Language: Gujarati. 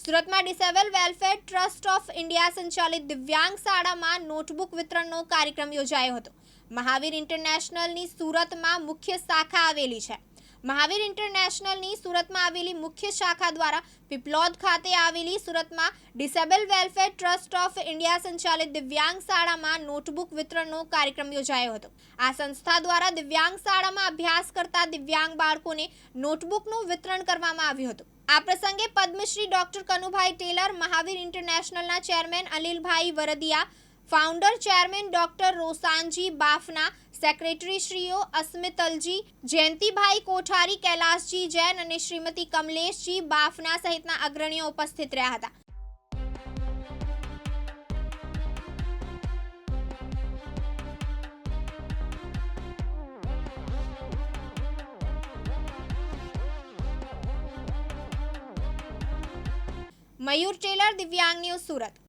સુરતમાં disable welfare trust of India સંચાલિત દિવ્યાંગ શાળામાં નોટબુક વિતરણનો કાર્યક્રમ યોજાયો હતો. મહાવીર ઇન્ટરનેશનલની સુરતમાં મુખ્ય શાખા આવેલી છે. મહાવીર ઇન્ટરનેશનલની સુરતમાં આવેલી મુખ્ય શાખા દ્વારા પીપલોદ ખાતે આવેલી સુરતમાં disable welfare trust of India સંચાલિત દિવ્યાંગ શાળામાં નોટબુક વિતરણનો કાર્યક્રમ યોજાયો હતો. આ સંસ્થા દ્વારા દિવ્યાંગ શાળામાં અભ્યાસ કરતા દિવ્યાંગ બાળકોને નોટબુકનું વિતરણ કરવામાં આવ્યું હતું. આ પ્રસંગે પદ્મશ્રી ડોક્ટર કનુભાઈ ટેલર, મહાવીર ઇન્ટરનેશનલના chairman Anilbhai Vardiya, founder chairman doctor રોસાનજી બાફના, સેક્રેટરીશ્રીઓ અસ્મિતલજી, જયંતિભાઈ કોઠારી, કૈલાસજી જૈન અને શ્રીમતી કમલેશજી બાફના સહિતના અગ્રણીઓ ઉપસ્થિત રહ્યા હતા. મયુર ટેલર, દિવ્યાંગ ન્યૂઝ, સુરત.